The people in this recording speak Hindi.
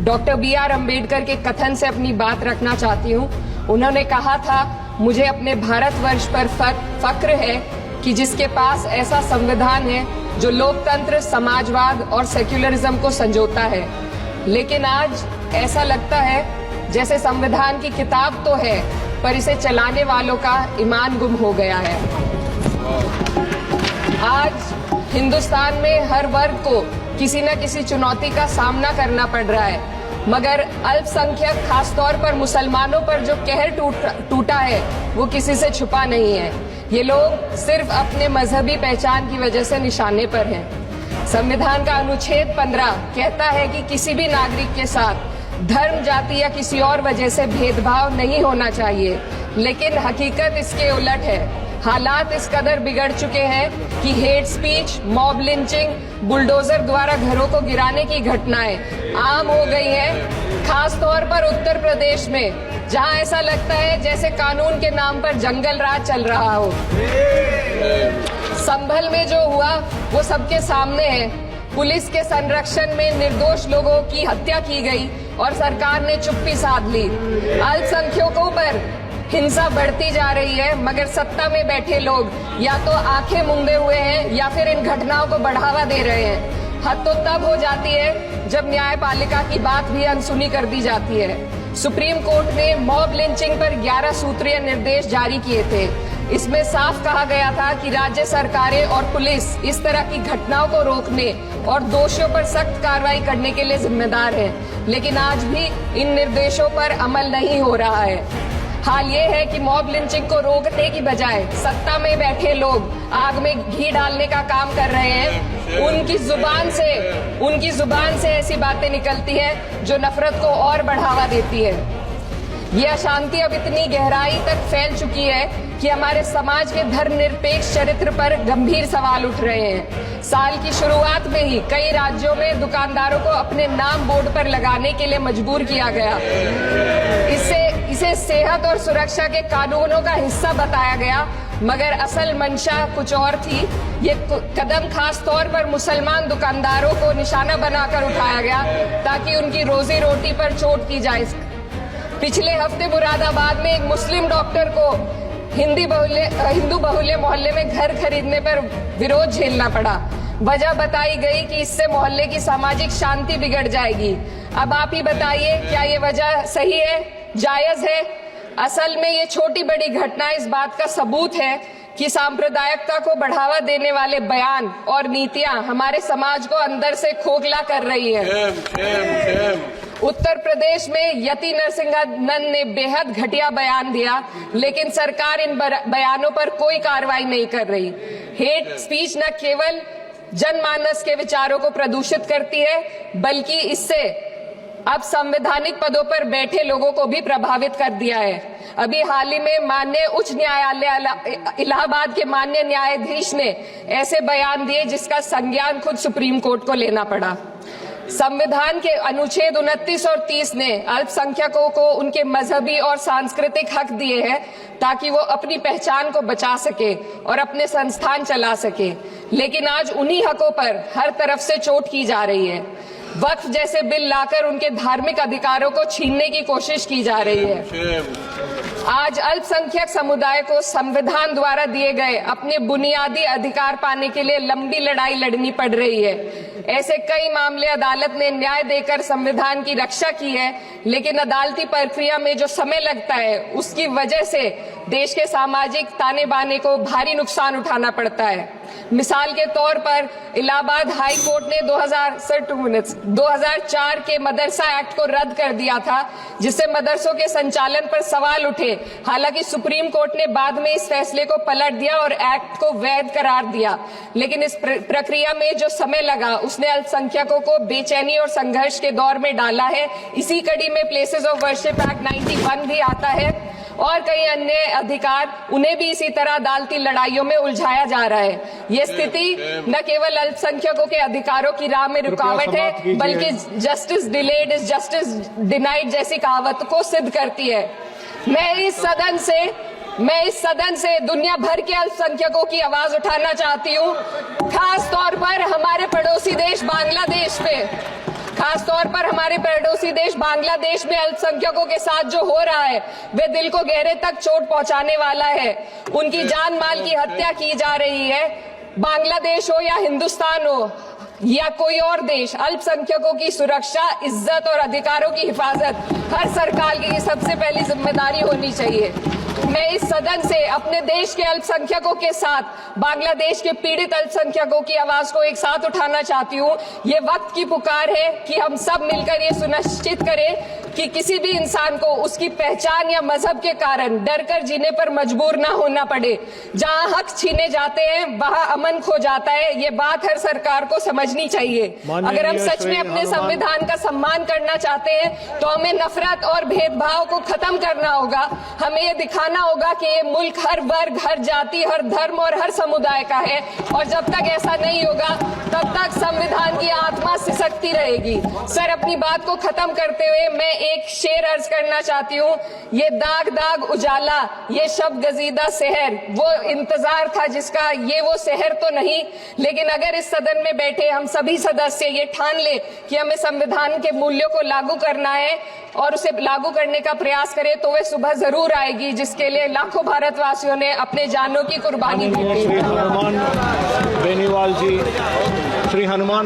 डॉक्टर BR अम्बेडकर के कथन से अपनी बात रखना चाहती हूँ। उन्होंने कहा था, मुझे अपने भारतवर्ष पर फक्र है कि जिसके पास ऐसा संविधान है जो लोकतंत्र, समाजवाद और सेक्युलरिज्म को संजोता है। लेकिन आज ऐसा लगता है जैसे संविधान की किताब तो है, पर इसे चलाने वालों का ईमान गुम हो गया है। आज हिंदुस्तान में हर वर्ग को किसी न किसी चुनौती का सामना करना पड़ रहा है, मगर अल्पसंख्यक, खासतौर पर मुसलमानों पर जो कहर टूटा है वो किसी से छुपा नहीं है। ये लोग सिर्फ अपने मजहबी पहचान की वजह से निशाने पर हैं। संविधान का अनुच्छेद 15 कहता है कि किसी भी नागरिक के साथ धर्म, जाति या किसी और वजह से भेदभाव नहीं होना चाहिए, लेकिन हकीकत इसके उलट है। हालात इस कदर बिगड़ चुके हैं कि hate speech, mob lynching, bulldozer द्वारा घरों को गिराने की घटनाएं आम हो गई हैं, खास तौर पर उत्तर प्रदेश में, जहां ऐसा लगता है जैसे कानून के नाम पर जंगल राज चल रहा हो। संभल में जो हुआ वो सबके सामने है। पुलिस के संरक्षण में निर्दोष लोगों की हत्या की गई और सरकार ने चुप्पी साध ली। अल्पसंख्यकों पर हिंसा बढ़ती जा रही है, मगर सत्ता में बैठे लोग या तो आंखें मूंदे हुए हैं या फिर इन घटनाओं को बढ़ावा दे रहे हैं। हद तो तब हो जाती है जब न्यायपालिका की बात भी अनसुनी कर दी जाती है। सुप्रीम कोर्ट ने मॉब लिंचिंग पर 11 सूत्रीय निर्देश जारी किए थे। इसमें साफ कहा गया था कि राज्य सरकारें और पुलिस इस तरह की घटनाओं को रोकने और दोषियों पर सख्त कार्रवाई करने के लिए जिम्मेदार है, लेकिन आज भी इन निर्देशों पर अमल नहीं हो रहा है। हाल ये है कि मॉब लिंचिंग को रोकने की बजाय सत्ता में बैठे लोग आग में घी डालने का काम कर रहे हैं। उनकी जुबान से ऐसी बातें निकलती हैं जो नफरत को और बढ़ावा देती है। ये अशांति अब इतनी गहराई तक फैल चुकी है कि हमारे समाज के धर्मनिरपेक्ष चरित्र पर गंभीर सवाल उठ रहे हैं। साल की शुरुआत में ही कई राज्यों में दुकानदारों को अपने नाम बोर्ड पर लगाने के लिए मजबूर किया गया। इसे सेहत और सुरक्षा के कानूनों का हिस्सा बताया गया, मगर असल मंशा कुछ और थी। ये कदम खास तौर पर मुसलमान दुकानदारों को निशाना बनाकर उठाया गया ताकि उनकी रोजी रोटी पर चोट की जाए। पिछले हफ्ते मुरादाबाद में एक मुस्लिम डॉक्टर को हिंदू बहुल्य मोहल्ले में घर खरीदने पर विरोध झेलना पड़ा। वजह बताई गई कि इससे मोहल्ले की सामाजिक शांति बिगड़ जाएगी। अब आप ही बताइए, क्या ये वजह सही है, जायज है? असल में ये छोटी बड़ी घटनाएं इस बात का सबूत है कि सांप्रदायिकता को बढ़ावा देने वाले बयान और नीतियां हमारे समाज को अंदर से खोखला कर रही है। उत्तर प्रदेश में यति नरसिंहन ने बेहद घटिया बयान दिया, लेकिन सरकार इन बयानों पर कोई कार्रवाई नहीं कर रही। हेट स्पीच न केवल जनमानस के विचारों को प्रदूषित करती है, बल्कि इससे अब संवैधानिक पदों पर बैठे लोगों को भी प्रभावित कर दिया है। अभी हाल ही में माननीय उच्च न्यायालय इलाहाबाद के माननीय न्यायाधीश ने ऐसे बयान दिए जिसका संज्ञान खुद सुप्रीम कोर्ट को लेना पड़ा। संविधान के अनुच्छेद 29 और 30 ने अल्पसंख्यकों को उनके मजहबी और सांस्कृतिक हक दिए हैं ताकि वो अपनी पहचान को बचा सके और अपने संस्थान चला सके, लेकिन आज उन्हीं हकों पर हर तरफ से चोट की जा रही है। वक्फ जैसे बिल लाकर उनके धार्मिक अधिकारों को छीनने की कोशिश की जा रही है। आज अल्पसंख्यक समुदाय को संविधान द्वारा दिए गए अपने बुनियादी अधिकार पाने के लिए लंबी लड़ाई लड़नी पड़ रही है। ऐसे कई मामले अदालत ने न्याय देकर संविधान की रक्षा की है, लेकिन अदालती प्रक्रिया में जो समय लगता है उसकी वजह से देश के सामाजिक ताने बाने को भारी नुकसान उठाना पड़ता है। मिसाल के तौर पर इलाहाबाद हाई कोर्ट ने 2004 के मदरसा एक्ट को रद्द कर दिया था, जिससे मदरसों के संचालन पर सवाल उठे। हालांकि सुप्रीम कोर्ट ने बाद में इस फैसले को पलट दिया और एक्ट को वैध करार दिया, लेकिन इस प्रक्रिया में जो समय लगा उसने अल्पसंख्यकों को बेचैनी और संघर्ष के दौर में डाला है। इसी कड़ी में प्लेसेस ऑफ वर्शिप एक्ट 91 भी आता है और कई अन्य अधिकार, उन्हें भी इसी तरह अदालती लड़ाइयों में उलझाया जा रहा है। ये स्थिति न केवल अल्पसंख्यकों के अधिकारों की राह में रुकावट है, बल्कि justice delayed is justice denied जैसी कहावत को सिद्ध करती है। मैं इस सदन से दुनिया भर के अल्पसंख्यकों की आवाज उठाना चाहती हूँ, खास तौर पर हमारे पड़ोसी देश बांग्लादेश पे। खास तौर पर हमारे पड़ोसी देश बांग्लादेश में अल्पसंख्यकों के साथ जो हो रहा है वे दिल को गहरे तक चोट पहुंचाने वाला है। उनकी जान माल की हत्या की जा रही है। बांग्लादेश हो या हिंदुस्तान हो या कोई और देश, अल्पसंख्यकों की सुरक्षा, इज्जत और अधिकारों की हिफाजत हर सरकार की सबसे पहली जिम्मेदारी होनी चाहिए। मैं इस सदन से अपने देश के अल्पसंख्यकों के साथ बांग्लादेश के पीड़ित अल्पसंख्यकों की आवाज को एक साथ उठाना चाहती हूँ। ये वक्त की पुकार है कि हम सब मिलकर ये सुनिश्चित करें कि किसी भी इंसान को उसकी पहचान या मजहब के कारण डरकर जीने पर मजबूर ना होना पड़े। जहां हक छीने जाते हैं वहां अमन खो जाता है। ये बात हर सरकार को समझनी चाहिए। अगर हम सच में अपने संविधान का सम्मान करना चाहते हैं तो हमें नफरत और भेदभाव को खत्म करना होगा। हमें ये दिखाना होगा कि ये मुल्क हर वर्ग, हर जाति, हर धर्म और हर समुदाय का है और जब तक ऐसा नहीं होगा तब तक संविधान की आत्मा सिसकती रहेगी। सर, अपनी बात को खत्म करते हुए मैं एक शेर अर्ज करना चाहती हूँ। ये दाग दाग उजाला, ये शब गजीदा शहर, वो इंतजार था जिसका, ये वो शहर तो नहीं। लेकिन अगर इस सदन में बैठे हम सभी सदस्य ये ठान ले कि हमें संविधान के मूल्यों को लागू करना है और उसे लागू करने का प्रयास करें तो वह सुबह जरूर आएगी जिसके लिए लाखों भारतवासियों ने अपने जानों की कुर्बानी दी थी। श्री हनुमान बेनीवाल जी, श्री हनुमान